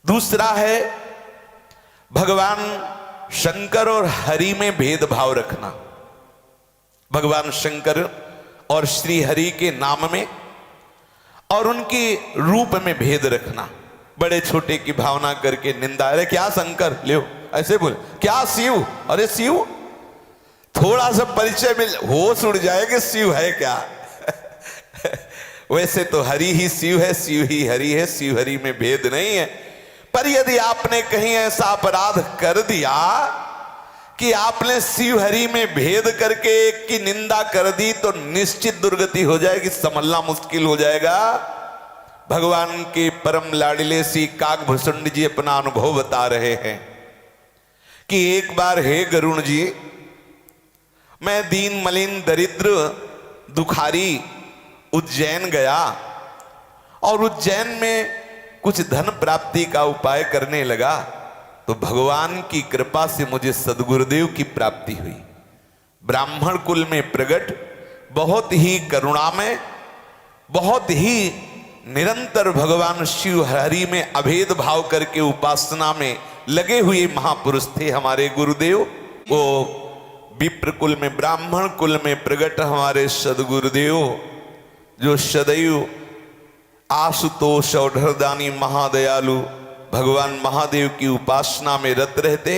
दूसरा है भगवान शंकर और हरि में भेदभाव रखना। भगवान शंकर और श्री हरि के नाम में और उनके रूप में भेद रखना, बड़े छोटे की भावना करके निंदा। अरे क्या शंकर, ले ऐसे बोल, क्या शिव, अरे शिव, थोड़ा सा परिचय मिल, होश उड़ जाएगा शिव है क्या। वैसे तो हरि ही शिव है, शिव ही हरि है, शिव हरि में भेद नहीं है। पर यदि आपने कहीं ऐसा अपराध कर दिया कि आपने शिव हरि में भेद करके एक की निंदा कर दी, तो निश्चित दुर्गति हो जाएगी, संभलना मुश्किल हो जाएगा। भगवान के परम लाडले श्री काकभूषण जी अपना अनुभव बता रहे हैं कि एक बार, हे गरुण जी, मैं दीन मलिन दरिद्र दुखारी उज्जैन गया और उज्जैन में कुछ धन प्राप्ति का उपाय करने लगा, तो भगवान की कृपा से मुझे सदगुरुदेव की प्राप्ति हुई। ब्राह्मण कुल में प्रकट, बहुत ही करुणामय, बहुत ही निरंतर भगवान शिव हरि में अभेद भाव करके उपासना में लगे हुए महापुरुष थे हमारे गुरुदेव। वो विप्र कुल में, ब्राह्मण कुल में प्रकट हमारे सदगुरुदेव, जो सदैव आशुतोष औढ़रदानी महादयालु भगवान महादेव की उपासना में रत रहते।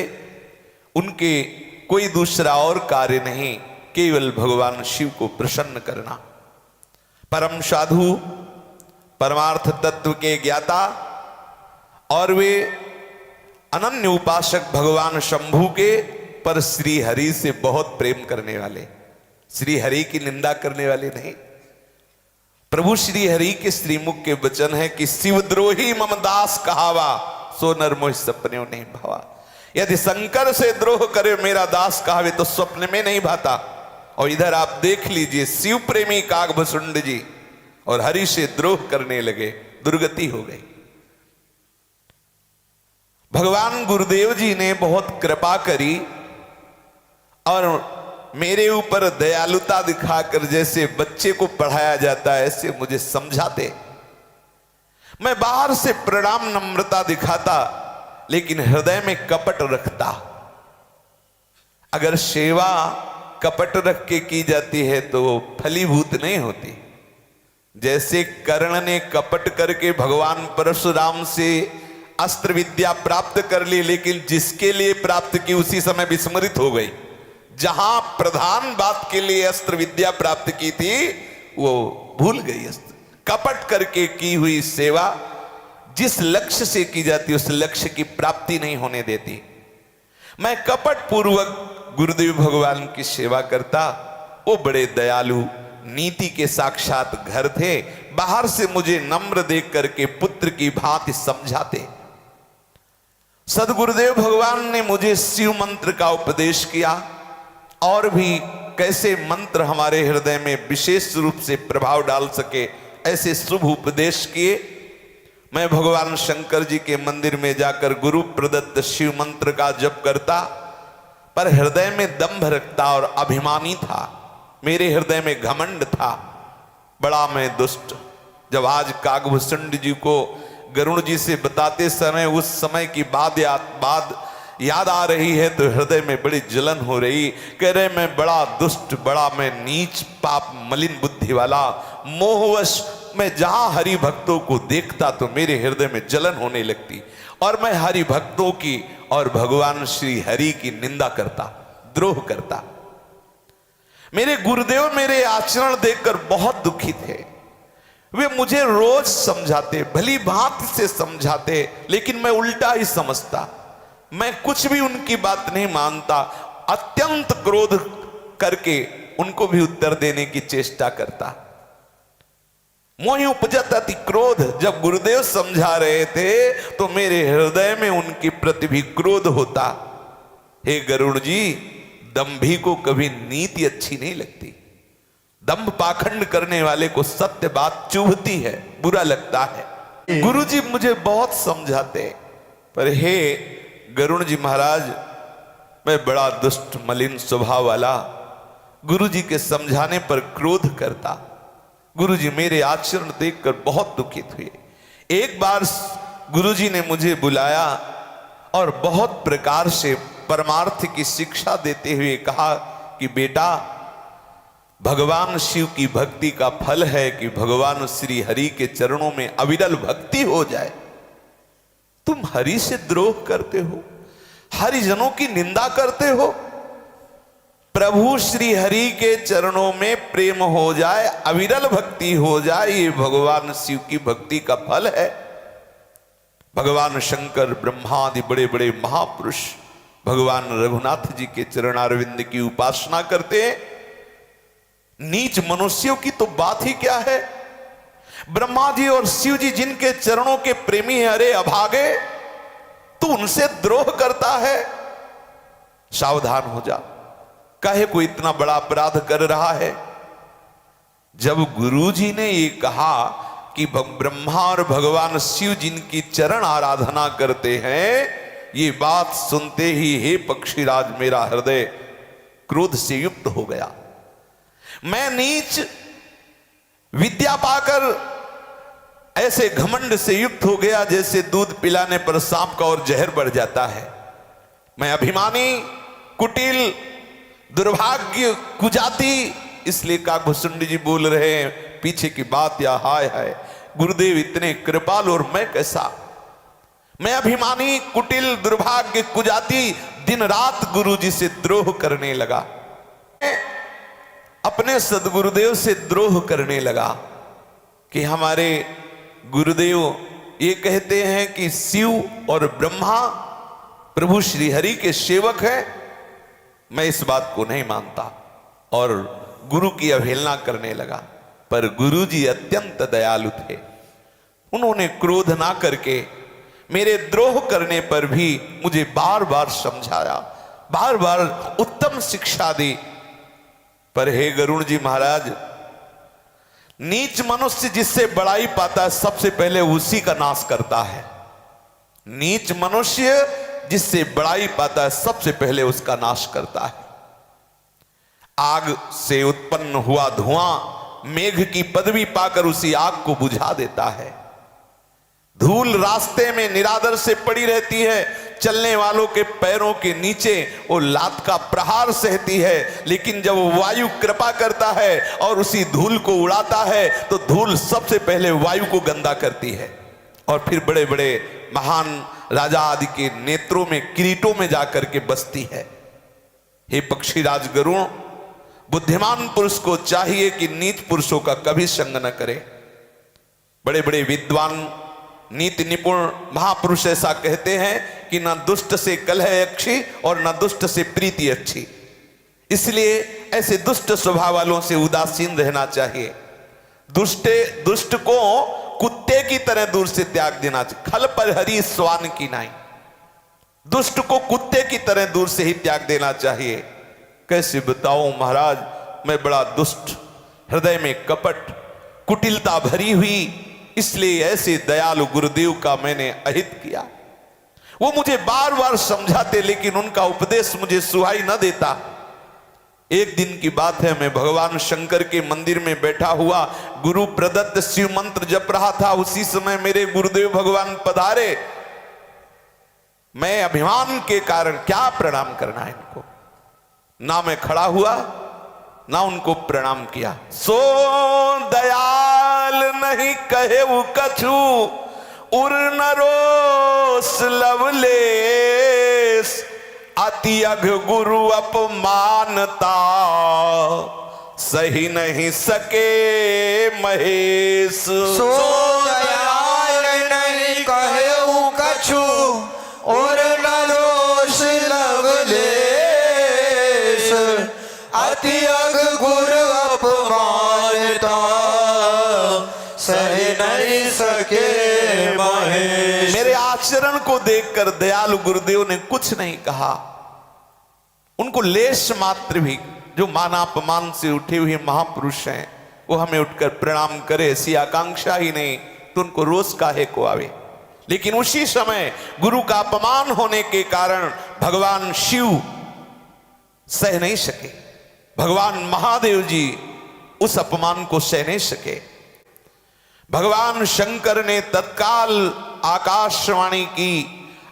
उनके कोई दूसरा और कार्य नहीं, केवल भगवान शिव को प्रसन्न करना। परम साधु, परमार्थ तत्व के ज्ञाता और वे अनन्य उपासक भगवान शंभु के, पर श्री हरि से बहुत प्रेम करने वाले, श्री हरि की निंदा करने वाले नहीं। प्रभु श्री हरि के श्रीमुख के वचन है कि शिवद्रोही मम दास कहावा, सो नर मोह सपने नहीं भावा। यदि शंकर से द्रोह करे मेरा दास कहावे, तो स्वप्न में नहीं भाता। और इधर आप देख लीजिए, शिव प्रेमी काकभूषण जी और हरि से द्रोह करने लगे, दुर्गति हो गई। भगवान गुरुदेव जी ने बहुत कृपा करी और मेरे ऊपर दयालुता दिखाकर, जैसे बच्चे को पढ़ाया जाता है ऐसे मुझे समझाते। मैं बाहर से प्रणाम नम्रता दिखाता, लेकिन हृदय में कपट रखता। अगर सेवा कपट रख के की जाती है तो फलीभूत नहीं होती। जैसे कर्ण ने कपट करके भगवान परशुराम से अस्त्र विद्या प्राप्त कर ली, लेकिन जिसके लिए प्राप्त की उसी समय विस्मृत हो गई। जहां प्रधान बात के लिए अस्त्र विद्या प्राप्त की थी वो भूल गई। अस्त्र कपट करके की हुई सेवा जिस लक्ष्य से की जाती उस लक्ष्य की प्राप्ति नहीं होने देती। मैं कपट पूर्वक गुरुदेव भगवान की सेवा करता। वो बड़े दयालु, नीति के साक्षात घर थे। बाहर से मुझे नम्र देख करके पुत्र की भांति समझाते। सदगुरुदेव भगवान ने मुझे शिव मंत्र का उपदेश किया और भी कैसे मंत्र हमारे हृदय में विशेष रूप से प्रभाव डाल सके, ऐसे शुभ उपदेश किए। मैं भगवान शंकर जी के मंदिर में जाकर गुरु प्रदत्त शिव मंत्र का जप करता, पर हृदय में दंभ रखता और अभिमानी था। मेरे हृदय में घमंड था, बड़ा मैं दुष्ट। जब आज काकभूषण जी को गरुण जी से बताते समय उस समय की बात याद आ रही है तो हृदय में बड़ी जलन हो रही। कह रहे मैं बड़ा दुष्ट, बड़ा मैं नीच, पाप मलिन बुद्धि वाला, मोहवश मैं जहां हरि भक्तों को देखता तो मेरे हृदय में जलन होने लगती और मैं हरि भक्तों की और भगवान श्री हरि की निंदा करता, द्रोह करता। मेरे गुरुदेव मेरे आचरण देखकर बहुत दुखी थे। वे मुझे रोज समझाते, भली भांति से समझाते, लेकिन मैं उल्टा ही समझता। मैं कुछ भी उनकी बात नहीं मानता। अत्यंत क्रोध करके उनको भी उत्तर देने की चेष्टा करता। मोहि उपजत अति क्रोध। जब गुरुदेव समझा रहे थे तो मेरे हृदय में उनके प्रति भी क्रोध होता। हे गरुड़ जी, दंभी को कभी नीति अच्छी नहीं लगती। दंभ पाखंड करने वाले को सत्य बात चुभती है, बुरा लगता है। गुरु जी मुझे बहुत समझाते, पर हे गरुड़ जी महाराज, मैं बड़ा दुष्ट मलिन स्वभाव वाला, गुरु जी के समझाने पर क्रोध करता। गुरु जी मेरे आचरण देखकर बहुत दुखित हुए। एक बार गुरुजी ने मुझे बुलाया और बहुत प्रकार से परमार्थ की शिक्षा देते हुए कहा कि बेटा, भगवान शिव की भक्ति का फल है कि भगवान श्री हरि के चरणों में अविरल भक्ति हो जाए। तुम हरि से द्रोह करते हो, हरिजनों की निंदा करते हो। प्रभु श्री हरि के चरणों में प्रेम हो जाए, अविरल भक्ति हो जाए, ये भगवान शिव की भक्ति का फल है। भगवान शंकर, ब्रह्मादि बड़े बड़े महापुरुष भगवान रघुनाथ जी के चरणारविंद की उपासना करते हैं। नीच मनुष्यों की तो बात ही क्या है। ब्रह्मा जी और शिव जी जिनके चरणों के प्रेमी हैं, अरे अभागे, तू उनसे द्रोह करता है। सावधान हो जा, काहे को इतना बड़ा अपराध कर रहा है। जब गुरुजी ने ये कहा कि ब्रह्मा और भगवान शिव जिनकी चरण आराधना करते हैं, ये बात सुनते ही हे पक्षीराज, मेरा हृदय क्रोध से युक्त हो गया। मैं नीच विद्या पाकर ऐसे घमंड से युक्त हो गया जैसे दूध पिलाने पर सांप का और जहर बढ़ जाता है। मैं अभिमानी, कुटिल, दुर्भाग्य, कुजाति, इसलिए काकभूषुंडी जी बोल रहे हैं पीछे की बात, या हाय हाय गुरुदेव इतने कृपाल और मैं कैसा। मैं अभिमानी, कुटिल, दुर्भाग्य, कुजाति, दिन रात गुरु जी से द्रोह करने लगा, अपने सदगुरुदेव से द्रोह करने लगा कि हमारे गुरुदेव ये कहते हैं कि शिव और ब्रह्मा प्रभु श्री हरि के सेवक हैं। मैं इस बात को नहीं मानता और गुरु की अवहेलना करने लगा। पर गुरु जी अत्यंत दयालु थे। उन्होंने क्रोध ना करके मेरे द्रोह करने पर भी मुझे बार बार समझाया, बार बार उत्तम शिक्षा दी। पर हे गरुण जी महाराज, नीच मनुष्य जिससे बड़ाई पाता है सबसे पहले उसी का नाश करता है। नीच मनुष्य जिससे बड़ाई पाता है सबसे पहले उसका नाश करता है। आग से उत्पन्न हुआ धुआं मेघ की पदवी पाकर उसी आग को बुझा देता है। धूल रास्ते में निरादर से पड़ी रहती है, चलने वालों के पैरों के नीचे वो लात का प्रहार सहती है। लेकिन जब वायु कृपा करता है और उसी धूल को उड़ाता है तो धूल सबसे पहले वायु को गंदा करती है और फिर बड़े बड़े महान राजा आदि के नेत्रों में, किरीटों में जाकर के बसती है। हे पक्षीराज गरुण, बुद्धिमान पुरुष को चाहिए कि नीच पुरुषों का कभी संग न करे। बड़े बड़े विद्वान, नीति निपुण महापुरुष ऐसा कहते हैं कि न दुष्ट से कलह अच्छी और न दुष्ट से प्रीति अच्छी। इसलिए ऐसे दुष्ट स्वभाव वालों से उदासीन रहना चाहिए। दुष्ट को कुत्ते की तरह दूर से त्याग देना चाहिए। खल पर हरी स्वान की नाई, दुष्ट को कुत्ते की तरह दूर से ही त्याग देना चाहिए। कैसे बताऊं महाराज, मैं बड़ा दुष्ट, हृदय में कपट, कुटिलता भरी हुई, इसलिए ऐसे दयालु गुरुदेव का मैंने अहित किया। वो मुझे बार बार समझाते लेकिन उनका उपदेश मुझे सुहाई न देता। एक दिन की बात है, मैं भगवान शंकर के मंदिर में बैठा हुआ गुरु प्रदत्त शिव मंत्र जप रहा था। उसी समय मेरे गुरुदेव भगवान पधारे। मैं अभिमान के कारण क्या प्रणाम करना है इनको, ना मैं खड़ा हुआ ना उनको प्रणाम किया। सो दयाल नहीं कहे वो कछु, उर न रोस लवलेस, अति अघ गुरु अपमानता, सही नहीं सके महेश। सो दयाल नहीं कहे वो कछु, उर न रोस लवलेस, अति अघ गुरु अपमानता, सही नहीं सके महेश। मेरे आचरण को देखकर दयालु गुरुदेव ने कुछ नहीं कहा। उनको लेश मात्र भी, जो मानापमान से उठे हुए महापुरुष हैं, वो हमें उठकर प्रणाम करे ऐसी आकांक्षा ही नहीं, तो उनको रोष काहे को आवे। लेकिन उसी समय गुरु का अपमान होने के कारण भगवान शिव सह नहीं सके, भगवान महादेव जी उस अपमान को सह नहीं सके। भगवान शंकर ने तत्काल आकाशवाणी की,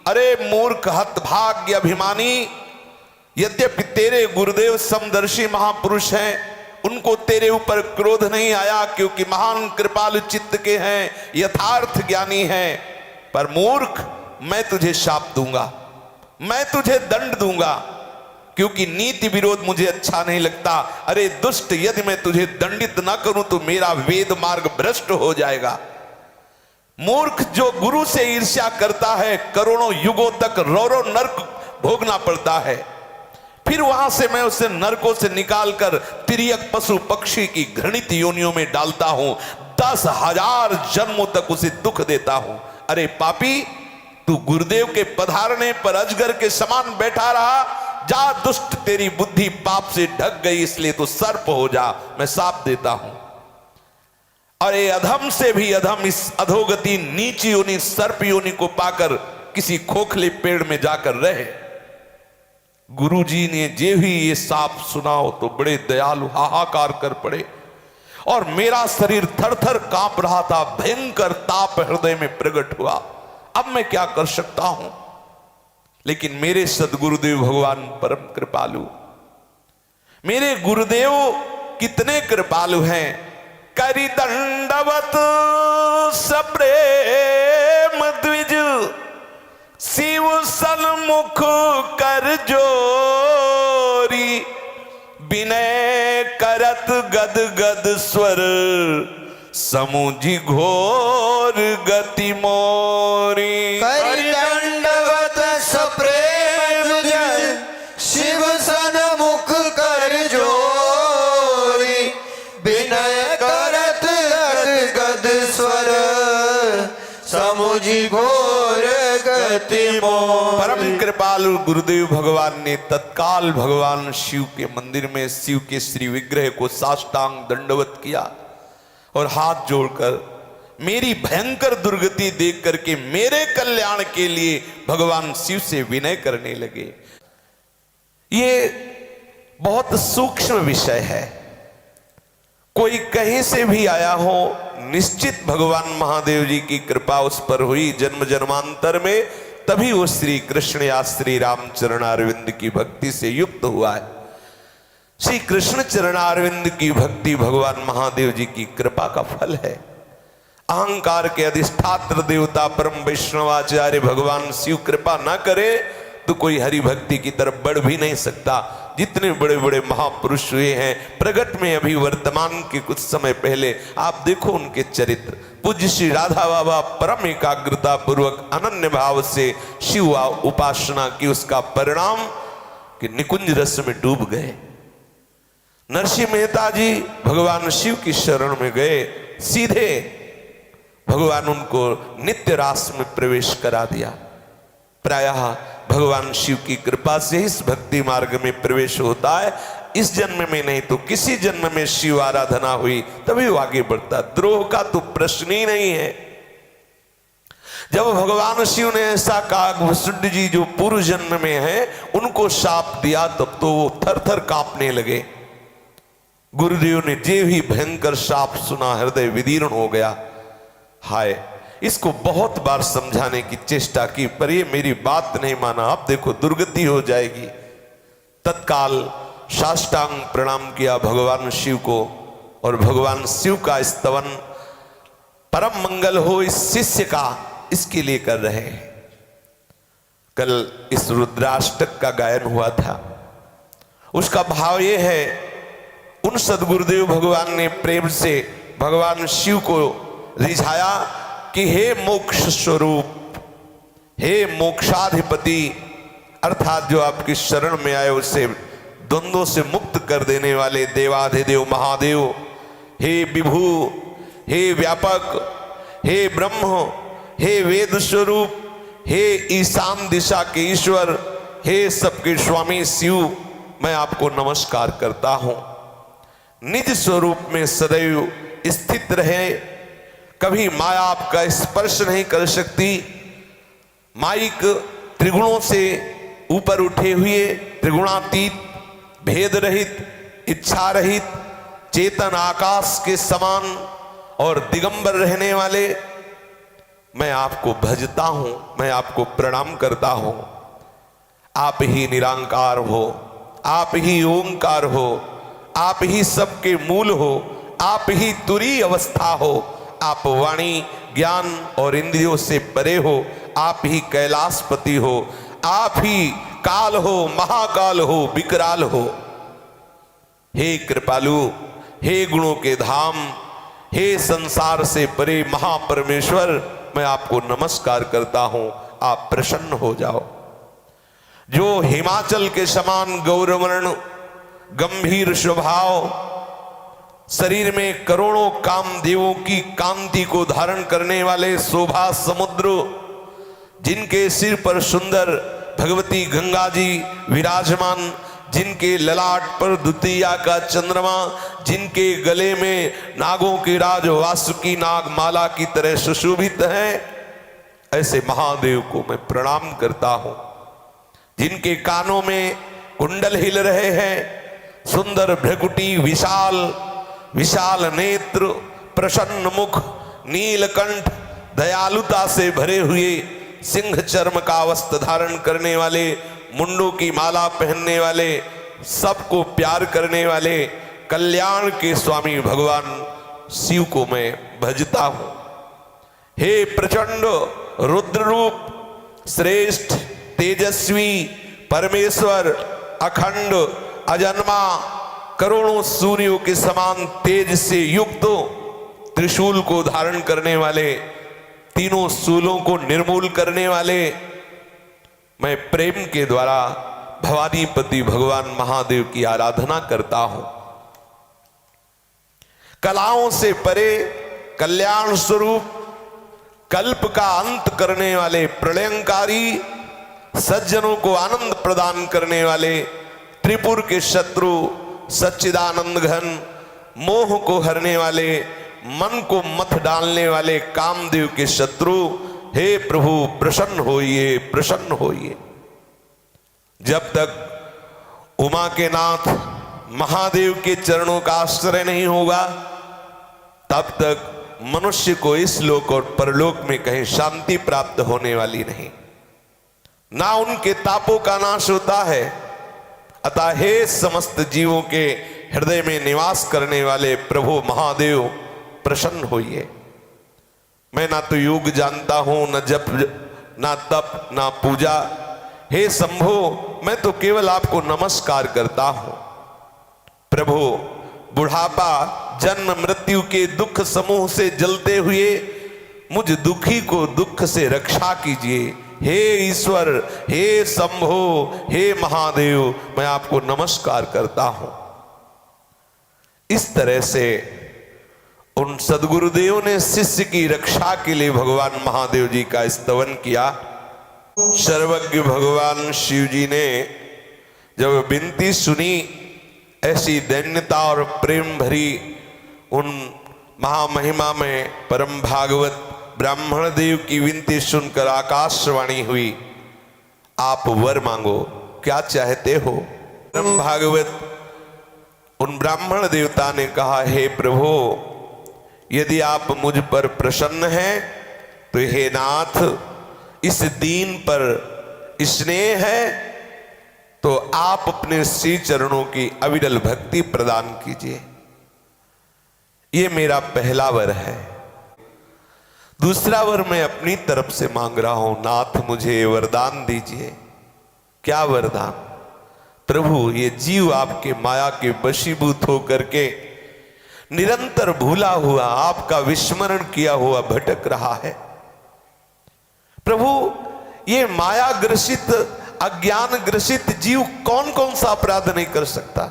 अरे मूर्ख हतभाग्य अभिमानी, यद्यपि तेरे गुरुदेव समदर्शी महापुरुष हैं, उनको तेरे ऊपर क्रोध नहीं आया क्योंकि महान कृपालु चित्त के हैं, यथार्थ ज्ञानी हैं, पर मूर्ख मैं तुझे शाप दूंगा, मैं तुझे दंड दूंगा, क्योंकि नीति विरोध मुझे अच्छा नहीं लगता। अरे दुष्ट, यदि मैं तुझे दंडित ना करूं तो मेरा वेद मार्ग भ्रष्ट हो जाएगा। मूर्ख जो गुरु से ईर्ष्या करता है, करोड़ों युगों तक रो नरक भोगना पड़ता है, फिर वहां से मैं उसे नरकों से निकालकर तिर्यक पशु पक्षी की घृणित योनियों में डालता हूं, 10,000 जन्मों तक उसे दुख देता हूं। अरे पापी, तू गुरुदेव के पधारने पर अजगर के समान बैठा रहा, जा दुष्ट, तेरी बुद्धि पाप से ढक गई, इसलिए तो सर्प हो जा, मैं शाप देता हूं। और ये अधम से भी अधम इस अधोगति नीची योनि सर्प योनि को पाकर किसी खोखले पेड़ में जाकर रहे। गुरुजी ने जे भी ये शाप सुनाओ तो बड़े दयालु हाहाकार कर पड़े और मेरा शरीर थर थर कांप रहा था, भयंकर ताप हृदय में प्रकट हुआ। अब मैं क्या कर सकता हूं? लेकिन मेरे सदगुरुदेव भगवान परम कृपालु, मेरे गुरुदेव कितने कृपालु हैं। करि दंडवत सप्रेम द्विज, शिव सन्मुख कर जोरी, विनय करत गद गद स्वर, समुझी घोर गति मोरी। करि दंडवत सप्रेम द्विज, शिव सन्मुख कर जोरी, विनय करत गद गद स्वर, समुझी घोर गति मोरी। परम कृपालु गुरुदेव भगवान ने तत्काल भगवान शिव के मंदिर में शिव के श्री विग्रह को साष्टांग दंडवत किया और हाथ जोड़कर मेरी भयंकर दुर्गति देख करके मेरे कल्याण के लिए भगवान शिव से विनय करने लगे। ये बहुत सूक्ष्म विषय है। कोई कहीं से भी आया हो, निश्चित भगवान महादेव जी की कृपा उस पर हुई जन्म जन्मांतर में, तभी वो श्री कृष्ण या श्री राम चरणारविंद की भक्ति से युक्त हुआ है। श्री कृष्ण चरणारविंद की भक्ति भगवान महादेव जी की कृपा का फल है। अहंकार के अधिष्ठात्र देवता परम वैष्णवाचार्य भगवान शिव कृपा ना करे तो कोई हरि भक्ति की तरफ बढ़ भी नहीं सकता। जितने बड़े बड़े महापुरुष हुए हैं प्रगट में, अभी वर्तमान के कुछ समय पहले आप देखो उनके चरित्र। पूज्य श्री राधा बाबा परम एकाग्रता पूर्वक अनन्य भाव से शिव उपासना की, उसका परिणाम कि निकुंज रस में डूब गए। नरसिंह मेहता जी भगवान शिव की शरण में गए, सीधे भगवान उनको नित्य रास में प्रवेश करा दिया। प्रायः भगवान शिव की कृपा से इस भक्ति मार्ग में प्रवेश होता है। इस जन्म में नहीं तो किसी जन्म में शिव आराधना हुई तभी वो आगे बढ़ता, द्रोह का तो प्रश्न ही नहीं है। जब भगवान शिव ने ऐसा कहा, वसुदेव जी जो पूर्व जन्म में है उनको शाप दिया, तब तो वो थर थर कांपने लगे। गुरुदेव ने जे भी भयंकर शाप सुना, हृदय विदीर्ण हो गया। हाय, इसको बहुत बार समझाने की चेष्टा की पर ये मेरी बात नहीं माना। अब देखो दुर्गति हो जाएगी। तत्काल साष्टांग प्रणाम किया भगवान शिव को और भगवान शिव का स्तवन परम मंगल हो इस शिष्य का, इसके लिए कर रहे हैं। कल इस रुद्राष्टक का गायन हुआ था। उसका भाव ये है, उन सदगुरुदेव भगवान ने प्रेम से भगवान शिव को रिझाया कि हे मोक्ष स्वरूप, हे मोक्षाधिपति, अर्थात जो आपकी शरण में आए उसे द्वंद्वों से मुक्त कर देने वाले देवाधिदेव महादेव, हे विभु, हे व्यापक, हे ब्रह्म, हे वेद स्वरूप, हे ईशान दिशा के ईश्वर, हे सबके स्वामी शिव, मैं आपको नमस्कार करता हूं। निज स्वरूप में सदैव स्थित रहे, कभी माया आपका स्पर्श नहीं कर सकती। माइक त्रिगुणों से ऊपर उठे हुए, त्रिगुणातीत, भेद रहित, इच्छा रहित, चेतन आकाश के समान और दिगंबर रहने वाले, मैं आपको भजता हूं, मैं आपको प्रणाम करता हूं। आप ही निरांकार हो, आप ही ओंकार हो, आप ही सबके मूल हो, आप ही तुरी अवस्था हो, आप वाणी ज्ञान और इंद्रियों से परे हो, आप ही कैलाशपति हो, आप ही काल हो, महाकाल हो, विकराल हो। हे कृपालु, हे गुणों के धाम, हे संसार से परे महापरमेश्वर, मैं आपको नमस्कार करता हूं। आप प्रसन्न हो जाओ। जो हिमाचल के समान गौरवर्ण गंभीर स्वभाव, शरीर में करोड़ों कामदेवों की कांति को धारण करने वाले शोभा समुद्र, जिनके सिर पर सुंदर भगवती गंगा जी विराजमान, जिनके ललाट पर द्वितीया का चंद्रमा, जिनके गले में नागों की राज वासुकी नाग माला की तरह सुशोभित है, ऐसे महादेव को मैं प्रणाम करता हूं। जिनके कानों में कुंडल हिल रहे हैं, सुंदर भ्रकुटी, विशाल विशाल नेत्र, प्रसन्न मुख, नीलकंठ, दयालुता से भरे हुए, सिंह चर्म का वस्त्र धारण करने वाले, मुंडों की माला पहनने वाले, सबको प्यार करने वाले कल्याण के स्वामी भगवान शिव को मैं भजता हूं। हे प्रचंड रुद्र रूप, श्रेष्ठ तेजस्वी परमेश्वर, अखंड अजन्मा, करोड़ों सूर्यों के समान तेज से युक्त, त्रिशूल को धारण करने वाले, तीनों शूलों को निर्मूल करने वाले, मैं प्रेम के द्वारा भवानीपति भगवान महादेव की आराधना करता हूं। कलाओं से परे कल्याण स्वरूप, कल्प का अंत करने वाले, प्रलयंकारी, सज्जनों को आनंद प्रदान करने वाले, त्रिपुर के शत्रु, सच्चिदानंद घन, मोह को हरने वाले, मन को मत डालने वाले कामदेव के शत्रु, हे प्रभु प्रसन्न होइए, प्रसन्न होइए। जब तक उमा के नाथ महादेव के चरणों का आश्रय नहीं होगा, तब तक मनुष्य को इस लोक और परलोक में कहीं शांति प्राप्त होने वाली नहीं, ना उनके तापों का नाश होता है। अतः हे समस्त जीवों के हृदय में निवास करने वाले प्रभु महादेव प्रसन्न होइए। मैं ना तो योग जानता हूं, न जप, ना तप, ना पूजा। हे शंभो, मैं तो केवल आपको नमस्कार करता हूं। प्रभु, बुढ़ापा, जन्म मृत्यु के दुख समूह से जलते हुए मुझ दुखी को दुख से रक्षा कीजिए। हे ईश्वर, हे शंभो, हे महादेव, मैं आपको नमस्कार करता हूं। इस तरह से उन सदगुरुदेव ने शिष्य की रक्षा के लिए भगवान महादेव जी का स्तवन किया। सर्वज्ञ भगवान शिव जी ने जब विनती सुनी, ऐसी दैन्यता और प्रेम भरी उन महामहिमा में परम भागवत ब्राह्मण देव की विनती सुनकर आकाशवाणी हुई, आप वर मांगो, क्या चाहते हो। परम भागवत उन ब्राह्मण देवता ने कहा, हे प्रभु, यदि आप मुझ पर प्रसन्न हैं तो हे नाथ, इस दीन पर स्नेह है तो आप अपने श्री चरणों की अविरल भक्ति प्रदान कीजिए। ये मेरा पहला वर है। दूसरा वर मैं अपनी तरफ से मांग रहा हूं, नाथ मुझे वरदान दीजिए। क्या वरदान। प्रभु, ये जीव आपके माया के वशीभूत होकर के निरंतर भूला हुआ, आपका विस्मरण किया हुआ भटक रहा है। प्रभु, ये माया ग्रसित, अज्ञान ग्रसित जीव कौन कौन सा अपराध नहीं कर सकता।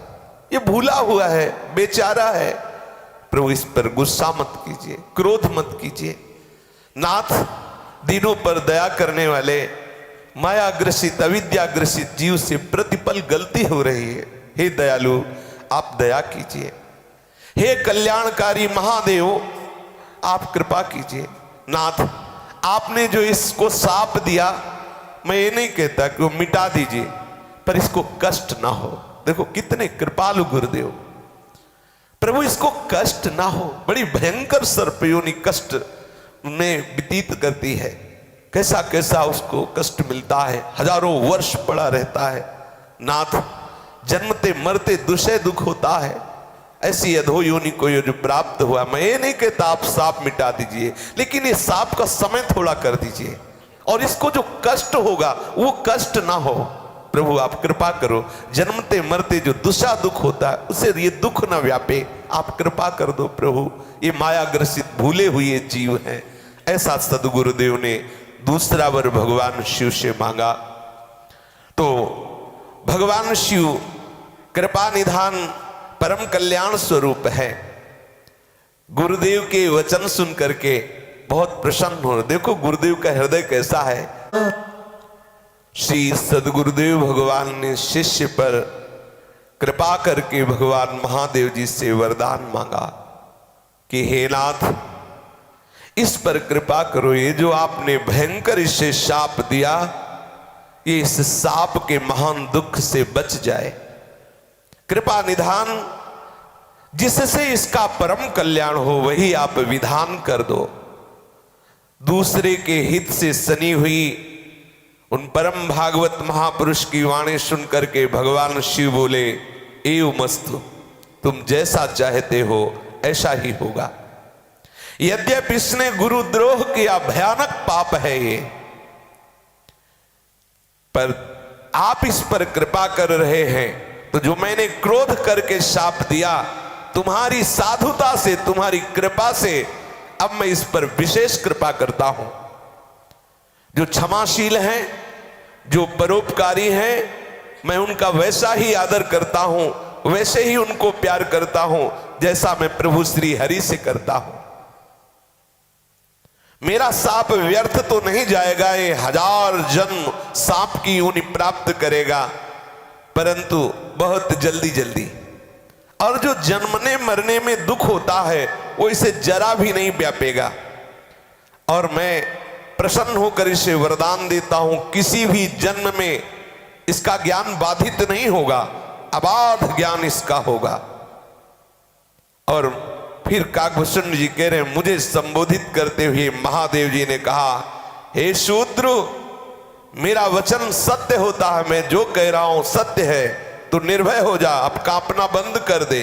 ये भूला हुआ है, बेचारा है। प्रभु, इस पर गुस्सा मत कीजिए, क्रोध मत कीजिए। नाथ, दीनों पर दया करने वाले, माया ग्रसित, अविद्या ग्रसित जीव से प्रतिपल गलती हो रही है। हे दयालु, आप दया कीजिए। हे कल्याणकारी महादेव, आप कृपा कीजिए। नाथ, आपने जो इसको साप दिया, मैं ये नहीं कहता कि वो मिटा दीजिए, पर इसको कष्ट ना हो। देखो कितने कृपालु गुरुदेव। प्रभु, इसको कष्ट ना हो। बड़ी भयंकर सर्पयोनि कष्ट में व्यतीत करती है, कैसा कैसा उसको कष्ट मिलता है, हजारों वर्ष पड़ा रहता है। नाथ, जन्मते मरते दुष्य दुख होता है। ऐसी अधो योनि को ये जो प्राप्त हुआ, मैं ये नहीं कहता आप साप मिटा दीजिए, लेकिन ये साप का समय थोड़ा कर दीजिए, और इसको जो कष्ट होगा वो कष्ट ना हो। प्रभु आप कृपा करो, जन्मते मरते जो दुष्या दुख होता है उसे ये दुख ना व्यापे, आप कृपा कर दो प्रभु। ये माया ग्रसित भूले हुए जीव हैं। ऐसा सदगुरुदेव ने दूसरा वर भगवान शिव से मांगा। तो भगवान शिव कृपा निधान परम कल्याण स्वरूप है। गुरुदेव के वचन सुन करके बहुत प्रसन्न हो। देखो गुरुदेव का हृदय कैसा है। श्री सदगुरुदेव भगवान ने शिष्य पर कृपा करके भगवान महादेव जी से वरदान मांगा कि हे नाथ, इस पर कृपा करो, ये जो आपने भयंकर इसे शाप दिया, ये इस साप के महान दुख से बच जाए। कृपा निधान जिससे इसका परम कल्याण हो वही आप विधान कर दो। दूसरे के हित से सनी हुई उन परम भागवत महापुरुष की वाणी सुन करके भगवान शिव बोले, एव मस्तु, तुम जैसा चाहते हो ऐसा ही होगा। यद्यपि इसने गुरुद्रोह किया, भयानक पाप है ये, पर आप इस पर कृपा कर रहे हैं, तो जो मैंने क्रोध करके शाप दिया, तुम्हारी साधुता से, तुम्हारी कृपा से अब मैं इस पर विशेष कृपा करता हूं। जो क्षमाशील हैं, जो परोपकारी हैं, मैं उनका वैसा ही आदर करता हूं, वैसे ही उनको प्यार करता हूं जैसा मैं प्रभु श्री हरि से करता हूं। मेरा साप व्यर्थ तो नहीं जाएगा, ये 1000 जन्म सांप की योनि प्राप्त करेगा, परंतु बहुत जल्दी जल्दी। और जो जन्मने मरने में दुख होता है वो इसे जरा भी नहीं व्यापेगा। और मैं प्रसन्न होकर इसे वरदान देता हूं, किसी भी जन्म में इसका ज्ञान बाधित नहीं होगा, अबाध ज्ञान इसका होगा। और फिर काकभूषण जी कह रहे हैं, मुझे संबोधित करते हुए महादेव जी ने कहा, हे शूद्र, मेरा वचन सत्य होता है, मैं जो कह रहा हूं सत्य है, तो निर्भय हो जा, अब कांपना बंद कर दे।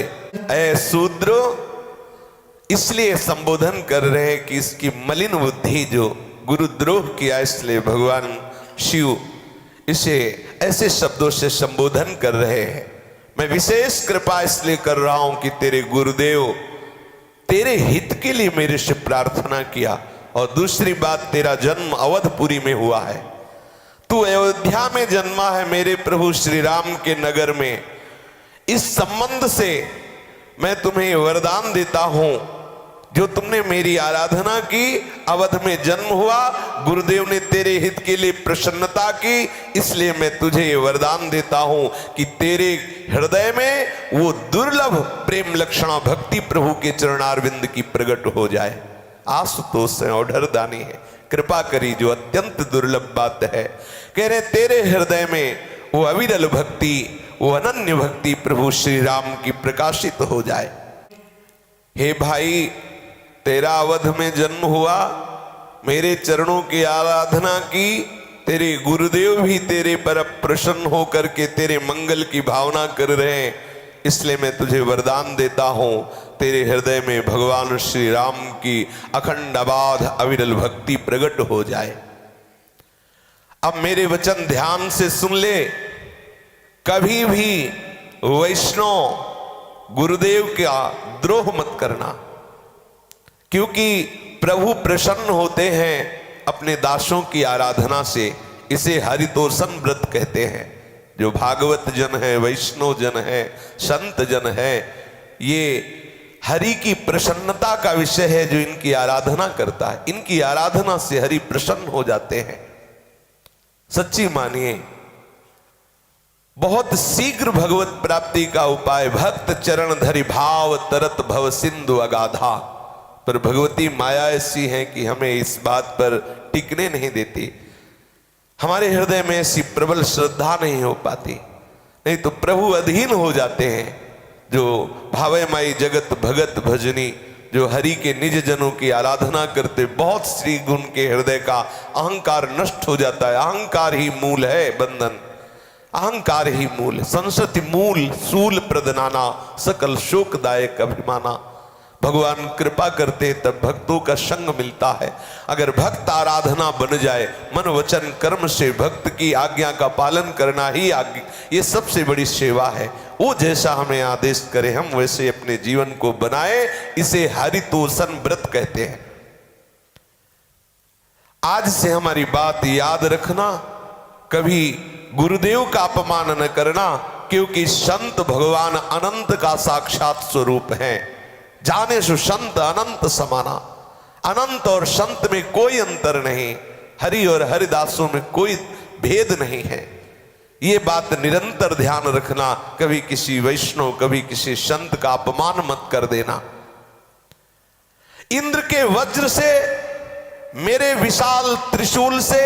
ऐ शूद्र, इसलिए संबोधन कर रहे हैं कि इसकी मलिन बुद्धि जो गुरुद्रोह किया, इसलिए भगवान शिव इसे ऐसे शब्दों से संबोधन कर रहे हैं। मैं विशेष कृपा इसलिए कर रहा हूं कि तेरे गुरुदेव तेरे हित के लिए मेरे से प्रार्थना किया, और दूसरी बात, तेरा जन्म अवधपुरी में हुआ है, तू अयोध्या में जन्मा है मेरे प्रभु श्री राम के नगर में। इस संबंध से मैं तुम्हें वरदान देता हूं, जो तुमने मेरी आराधना की, अवध में जन्म हुआ, गुरुदेव ने तेरे हित के लिए प्रसन्नता की, इसलिए मैं तुझे ये वरदान देता हूं कि तेरे हृदय में वो दुर्लभ प्रेम लक्षणा भक्ति प्रभु के चरणारविंद की प्रकट हो जाए। आशुतोष है, ऑर्डर दानी है, कृपा करी, जो अत्यंत दुर्लभ बात है। कह रहे तेरे हृदय में वो अविरल भक्ति, वो अनन्य भक्ति प्रभु श्री राम की प्रकाशित हो जाए। हे भाई, तेरा अवध में जन्म हुआ, मेरे चरणों की आराधना की, तेरे गुरुदेव भी तेरे पर प्रसन्न होकर के तेरे मंगल की भावना कर रहे हैं, इसलिए मैं तुझे वरदान देता हूं, तेरे हृदय में भगवान श्री राम की अखंड अबाध अविरल भक्ति प्रकट हो जाए। अब मेरे वचन ध्यान से सुन ले, कभी भी वैष्णव गुरुदेव का द्रोह मत करना, क्योंकि प्रभु प्रसन्न होते हैं अपने दासों की आराधना से। इसे हरितोषण व्रत कहते हैं। जो भागवत जन है, वैष्णव जन है, संत जन है, ये हरि की प्रसन्नता का विषय है। जो इनकी आराधना करता है, इनकी आराधना से हरि प्रसन्न हो जाते हैं। सच्ची मानिए, बहुत शीघ्र भगवत प्राप्ति का उपाय, भक्त चरण धरि भाव तरत भव सिंधु अगाधा। पर भगवती माया ऐसी है कि हमें इस बात पर टिकने नहीं देती। हमारे हृदय में ऐसी प्रबल श्रद्धा नहीं हो पाती, नहीं तो प्रभु अधीन हो जाते हैं। जो भावे माई जगत भगत भजनी, जो हरि के निज जनों की आराधना करते, बहुत श्री गुण के हृदय का अहंकार नष्ट हो जाता है। अहंकार ही मूल है बंधन, अहंकार ही मूल है। संसति मूल सूल प्रदनाना, सकल शोकदायक अभिमाना। भगवान कृपा करते तब भक्तों का संग मिलता है। अगर भक्त आराधना बन जाए, मन वचन कर्म से भक्त की आज्ञा का पालन करना ही आज्ञा, ये सबसे बड़ी सेवा है। वो जैसा हमें आदेश करे हम वैसे अपने जीवन को बनाए। इसे हरितोषण व्रत कहते हैं। आज से हमारी बात याद रखना, कभी गुरुदेव का अपमान न करना, क्योंकि संत भगवान अनंत का साक्षात स्वरूप है। जाने सो संत अनंत समाना, अनंत और संत में कोई अंतर नहीं, हरि और हरिदासों में कोई भेद नहीं है। ये बात निरंतर ध्यान रखना। कभी किसी वैष्णव, कभी किसी संत का अपमान मत कर देना। इंद्र के वज्र से, मेरे विशाल त्रिशूल से,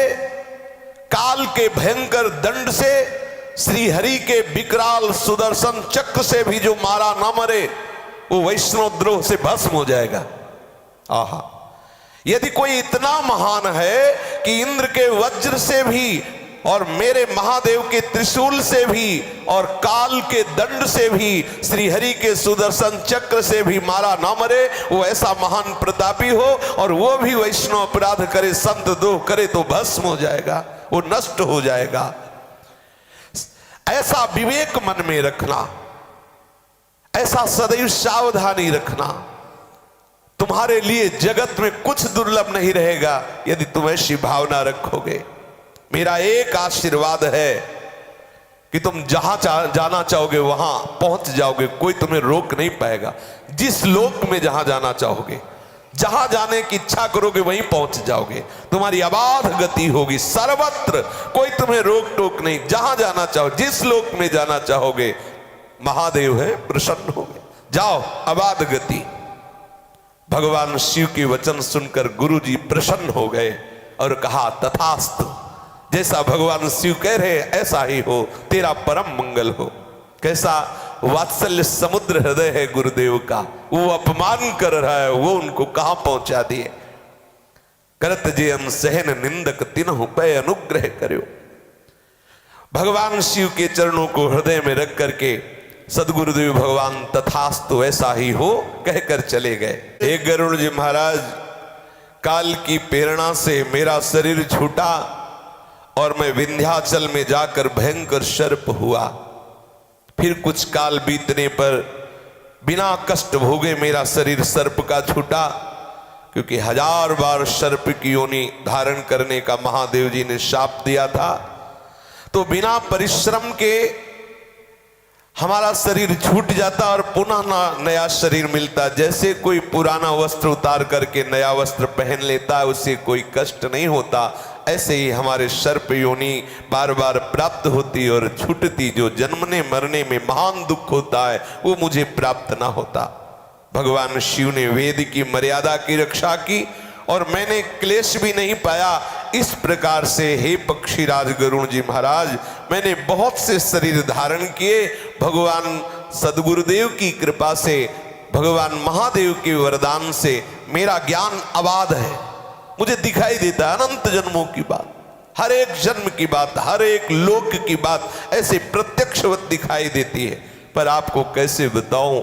काल के भयंकर दंड से, श्री हरि के विकराल सुदर्शन चक्र से भी जो मारा ना मरे, वो वैष्णव द्रोह से भस्म हो जाएगा। आहा, यदि कोई इतना महान है कि इंद्र के वज्र से भी और मेरे महादेव के त्रिशूल से भी और काल के दंड से भी, श्री हरि के सुदर्शन चक्र से भी मारा ना मरे, वो ऐसा महान प्रतापी हो और वो भी वैष्णव अपराध करे, संत द्रोह करे तो भस्म हो जाएगा, वो नष्ट हो जाएगा। ऐसा विवेक मन में रखना, ऐसा सदैव सावधानी रखना। तुम्हारे लिए जगत में कुछ दुर्लभ नहीं रहेगा यदि तुम ऐसी भावना रखोगे। मेरा एक आशीर्वाद है कि तुम जहां जाना चाहोगे वहां पहुंच जाओगे, कोई तुम्हें रोक नहीं पाएगा। जिस लोक में जहां जाना चाहोगे, जहां जाने की इच्छा करोगे वहीं पहुंच जाओगे। तुम्हारी अबाध गति होगी, सर्वत्र कोई तुम्हें रोक टोक नहीं। जहां जाना चाहो, जिस लोक में जाना चाहोगे, महादेव है, प्रसन्न हो गए, जाओ, अबाध गति। भगवान शिव के वचन सुनकर गुरु जी प्रसन्न हो गए और कहा तथास्तु, जैसा भगवान शिव कह रहे ऐसा ही हो, तेरा परम मंगल हो। कैसा वात्सल्य समुद्र हृदय है गुरुदेव का, वो अपमान कर रहा है, वो उनको कहां पहुंचा दिए। करत जे अनसहन निंदक तिन्हु पै अनुग्रह करो। भगवान शिव के चरणों को हृदय में रख करके सदगुरुदेव भगवान तथास्तु ऐसा ही हो कहकर चले गए। हे गरुड़ जी महाराज, काल की प्रेरणा से मेरा शरीर छूटा और मैं विंध्याचल में जाकर भयंकर सर्प हुआ। फिर कुछ काल बीतने पर बिना कष्ट भोगे मेरा शरीर सर्प का छूटा, क्योंकि 1000 बार सर्प की योनि धारण करने का महादेव जी ने शाप दिया था। तो बिना परिश्रम के हमारा शरीर छूट जाता और पुनः नया शरीर मिलता। जैसे कोई पुराना वस्त्र उतार करके नया वस्त्र पहन लेता है, उससे कोई कष्ट नहीं होता, ऐसे ही हमारे सर्प योनि बार बार प्राप्त होती और छूटती। जो जन्मने मरने में महान दुख होता है वो मुझे प्राप्त ना होता। भगवान शिव ने वेद की मर्यादा की रक्षा की और मैंने क्लेश भी नहीं पाया। इस प्रकार से हे पक्षीराज गरुड़ जी महाराज, मैंने बहुत से शरीर धारण किए। भगवान सदगुरुदेव की कृपा से, भगवान महादेव के वरदान से मेरा ज्ञान अबाध है, मुझे दिखाई देता है अनंत जन्मों की बात, हर एक जन्म की बात, हर एक लोक की बात ऐसे प्रत्यक्षवत दिखाई देती है। पर आपको कैसे बताऊं,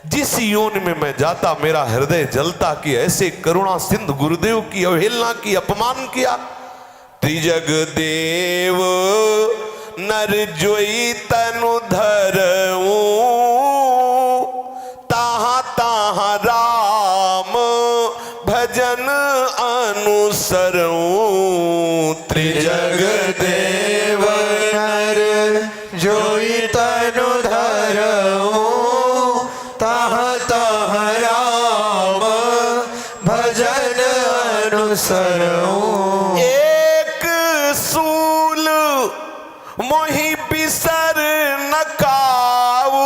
जिस योनि में मैं जाता मेरा हृदय जलता कि ऐसे करुणा सिंधु गुरुदेव की अवहेलना की, अपमान किया। त्रिजग देव नर जोई तनु धरऊं, ताहा ताहा राम भजन अनुसरूं। त्रिजग देव नर जोई तनु धरऊं, ताह ताह राम भजन अनुसरूं। एक सूल मोहि बिसर न काऊ,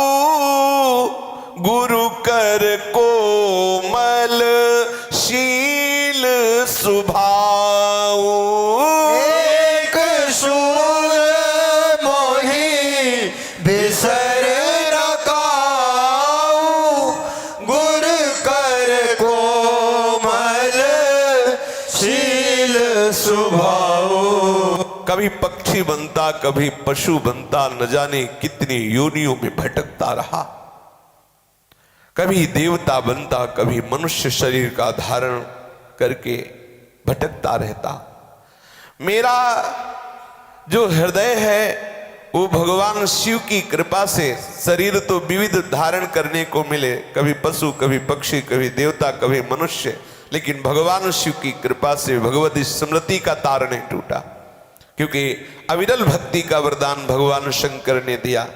गुरु कर कोमल शील सुभाऊ। एक सूल मोहि बिसर न काऊ, गुरु कर कभी पक्षी बनता, कभी पशु बनता, न जाने कितनी योनियों में भटकता रहा। कभी देवता बनता, कभी मनुष्य शरीर का धारण करके भटकता रहता। मेरा जो हृदय है वो भगवान शिव की कृपा से शरीर तो विविध धारण करने को मिले, कभी पशु, कभी पक्षी, कभी देवता, कभी मनुष्य, लेकिन भगवान शिव की कृपा से भगवती स्मृति का तार नहीं टूटा, क्योंकि अविरल भक्ति का वरदान भगवान शंकर ने दिया।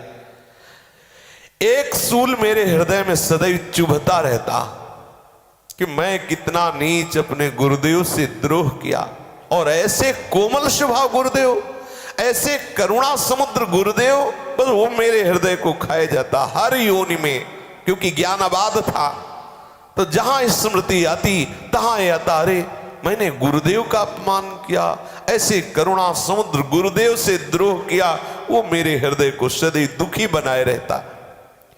एक सूल मेरे हृदय में सदैव चुभता रहता कि मैं कितना नीच अपने गुरुदेव से द्रोह किया, और ऐसे कोमल स्वभाव गुरुदेव, ऐसे करुणा समुद्र गुरुदेव, बस वो मेरे हृदय को खाए जाता हर योनि में, क्योंकि ज्ञान आबाद था। तो जहां स्मृति आती तहां ये आता, अरे मैंने गुरुदेव का अपमान किया, ऐसे करुणा समुद्र गुरुदेव से द्रोह किया, वो मेरे हृदय को सदैव दुखी बनाए रहता।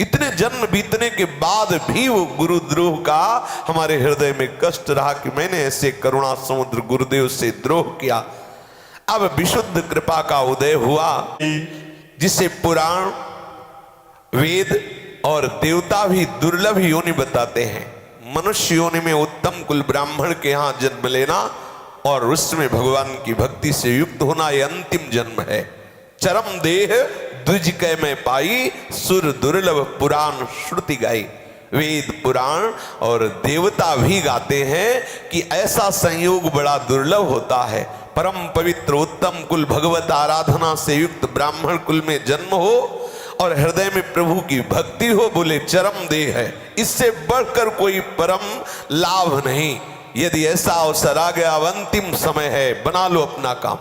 इतने जन्म बीतने के बाद भी वो गुरुद्रोह का हमारे हृदय में कष्ट रहा कि मैंने ऐसे करुणा समुद्र गुरुदेव से द्रोह किया। अब विशुद्ध कृपा का उदय हुआ, जिसे पुराण, वेद और देवता भी दुर्लभ योनि बताते हैं। मनुष्य योनि में उत्तम कुल ब्राह्मण के यहां जन्म लेना और उसमें भगवान की भक्ति से युक्त होना, यह अंतिम जन्म है। चरम देह द्विज कै में पाई, सुर दुर्लभ पुराण श्रुति गाई। वेद, पुराण और देवता भी गाते हैं कि ऐसा संयोग बड़ा दुर्लभ होता है। परम पवित्र उत्तम कुल भगवत आराधना से युक्त ब्राह्मण कुल में जन्म हो और हृदय में प्रभु की भक्ति हो, बोले चरम देह है, इससे बढ़कर कोई परम लाभ नहीं। यदि ऐसा अवसर आ गया, अंतिम समय है, बना लो अपना काम।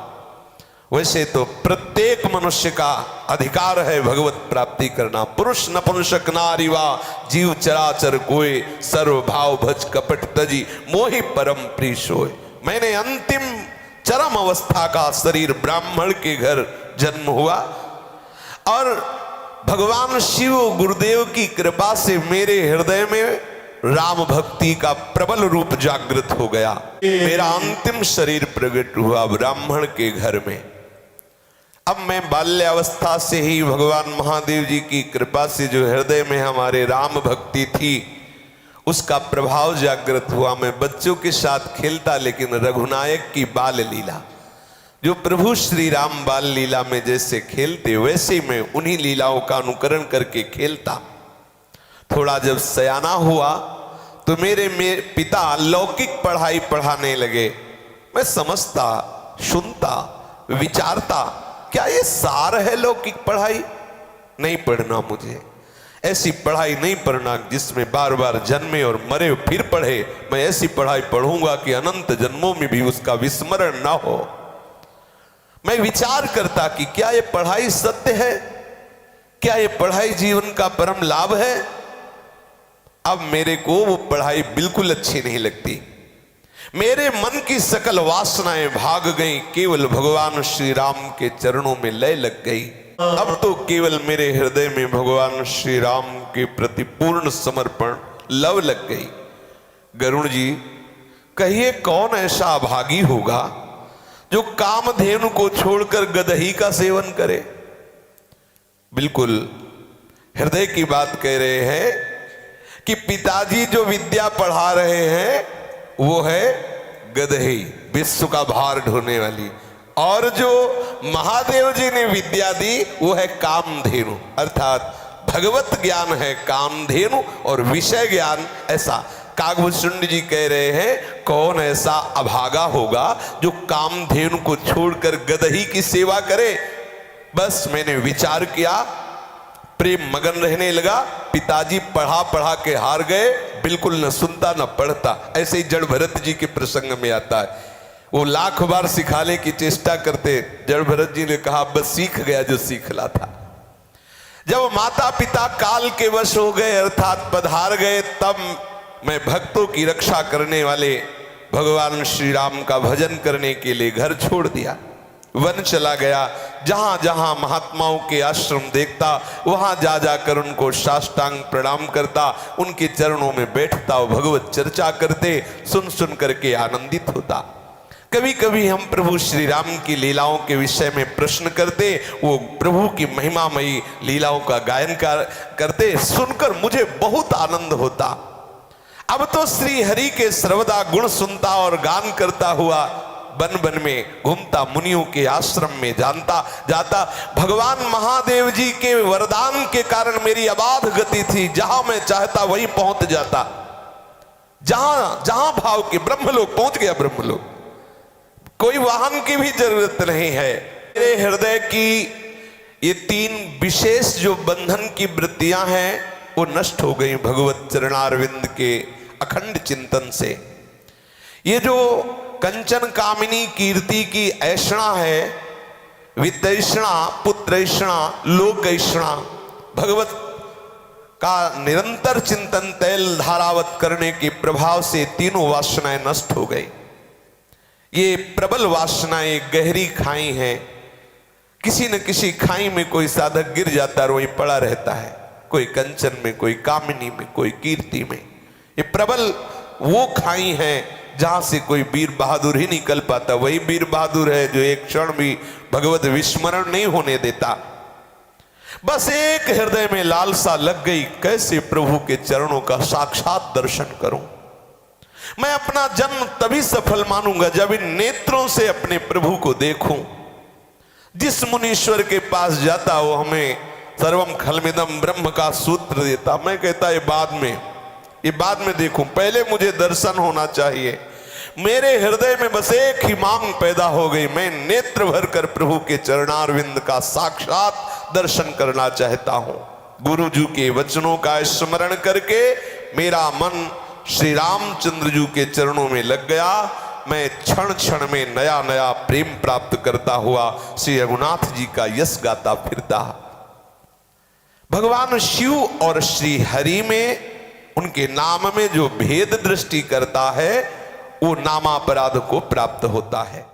वैसे तो प्रत्येक मनुष्य का अधिकार है भगवत प्राप्ति करना। पुरुष नपुंसक नारी वा जीव चराचर कोय, सर्व भाव भज कपट तजी, मोहि परम प्रिय सोय। मैंने अंतिम चरम अवस्था का शरीर ब्राह्मण के घर जन्म हुआ और भगवान शिव गुरुदेव की कृपा से मेरे हृदय में राम भक्ति का प्रबल रूप जागृत हो गया। मेरा अंतिम शरीर प्रकट हुआ ब्राह्मण के घर में। अब मैं बाल्यावस्था से ही भगवान महादेव जी की कृपा से जो हृदय में हमारे राम भक्ति थी उसका प्रभाव जागृत हुआ। मैं बच्चों के साथ खेलता, लेकिन रघुनायक की बाल लीला, जो प्रभु श्री राम बाल लीला में जैसे खेलते वैसे ही मैं उन्हीं लीलाओं का अनुकरण करके खेलता। थोड़ा जब सयाना हुआ तो मेरे पिता लौकिक पढ़ाई पढ़ाने लगे। मैं समझता, सुनता, विचारता, क्या ये सार है लौकिक पढ़ाई? नहीं पढ़ना मुझे, ऐसी पढ़ाई नहीं पढ़ना जिसमें बार बार जन्मे और मरे फिर पढ़े। मैं ऐसी पढ़ाई पढ़ूंगा कि अनंत जन्मों में भी उसका विस्मरण ना हो। मैं विचार करता कि क्या ये पढ़ाई सत्य है, क्या ये पढ़ाई जीवन का परम लाभ है? अब मेरे को वो पढ़ाई बिल्कुल अच्छी नहीं लगती। मेरे मन की सकल वासनाएं भाग गईं, केवल भगवान श्री राम के चरणों में लय लग गई। अब तो केवल मेरे हृदय में भगवान श्री राम के प्रति पूर्ण समर्पण लव लग गई। गरुड़ जी, कहिए कौन ऐसा अभागी होगा जो कामधेनु को छोड़कर गदही का सेवन करे? बिल्कुल हृदय की बात कह रहे हैं कि पिताजी जो विद्या पढ़ा रहे हैं वो है गदही, विश्व का भार ढोने वाली, और जो महादेव जी ने विद्या दी वो है कामधेनु, अर्थात भगवत ज्ञान है कामधेनु और विषय ज्ञान ऐसा। काकभूषुंड जी कह रहे हैं कौन ऐसा अभागा होगा जो कामधेनु को छोड़कर गदही की सेवा करे। बस मैंने विचार किया, प्रेम मगन रहने लगा। पिताजी पढ़ा पढ़ा के हार गए, बिल्कुल न सुनता न पढ़ता। ऐसे ही जड़ भरत जी के प्रसंग में आता है, वो लाख बार सिखाने की चेष्टा करते, जड़ भरत जी ने कहा बस सीख गया जो सीखना था। जब माता पिता काल के वश हो गए अर्थात पधार गए, तब मैं भक्तों की रक्षा करने वाले भगवान श्री राम का भजन करने के लिए घर छोड़ दिया, वन चला गया। जहां जहां महात्माओं के आश्रम देखता वहां जा जाकर उनको साष्टांग प्रणाम करता, उनके चरणों में बैठता और भगवत चर्चा करते सुन सुन करके आनंदित होता। कभी कभी हम प्रभु श्री राम की लीलाओं के विषय में प्रश्न करते, वो प्रभु की महिमामयी लीलाओं का गायन करते, सुनकर मुझे बहुत आनंद होता। अब तो श्री हरि के सर्वदा गुण सुनता और गान करता हुआ वन वन में घूमता, मुनियों के आश्रम में जानता जाता। भगवान महादेव जी के वरदान के कारण मेरी अबाध गति थी, जहां मैं चाहता वहीं पहुंच जाता। जहां जहां भाव के ब्रह्मलोक पहुंच गया, ब्रह्मलोक। कोई वाहन की भी जरूरत नहीं है। मेरे हृदय की ये 3 विशेष जो बंधन की वृत्तियां हैं वो नष्ट हो गई भगवत चरणारविंद के अखंड चिंतन से। ये जो कंचन कामिनी कीर्ति की ऐषणा है, वित्तैषणा, पुत्रैषणा, लोकैषणा, भगवत का निरंतर चिंतन तैल धारावत करने के प्रभाव से तीनों वासनाएं नष्ट हो गई। ये प्रबल वासनाएं गहरी खाई हैं। किसी न किसी खाई में कोई साधक गिर जाता है, वहीं पड़ा रहता है, कोई कंचन में, कोई कामिनी में, कोई कीर्ति में। ये प्रबल वो खाई हैं जहां से कोई वीर बहादुर ही निकल पाता। वही वीर बहादुर है जो एक क्षण भी भगवत विस्मरण नहीं होने देता। बस एक हृदय में लालसा लग गई, कैसे प्रभु के चरणों का साक्षात दर्शन करूं। मैं अपना जन्म तभी सफल मानूंगा जब इन नेत्रों से अपने प्रभु को देखूं। जिस मुनीश्वर के पास जाता वो हमें सर्वम खलमिदम ब्रह्म का सूत्र देता। मैं कहता ये बाद में देखूं, पहले मुझे दर्शन होना चाहिए। मेरे हृदय में बस एक ही मांग पैदा हो गई, मैं नेत्र भर कर प्रभु के चरणारविंद का साक्षात दर्शन करना चाहता हूं। गुरु जी के वचनों का स्मरण करके मेरा मन श्री रामचंद्र जी के चरणों में लग गया। मैं क्षण क्षण में नया नया प्रेम प्राप्त करता हुआ श्री रघुनाथ जी का यश गाता फिरता। भगवान शिव और श्री हरि में, उनके नाम में जो भेद दृष्टि करता है वो नामापराध को प्राप्त होता है।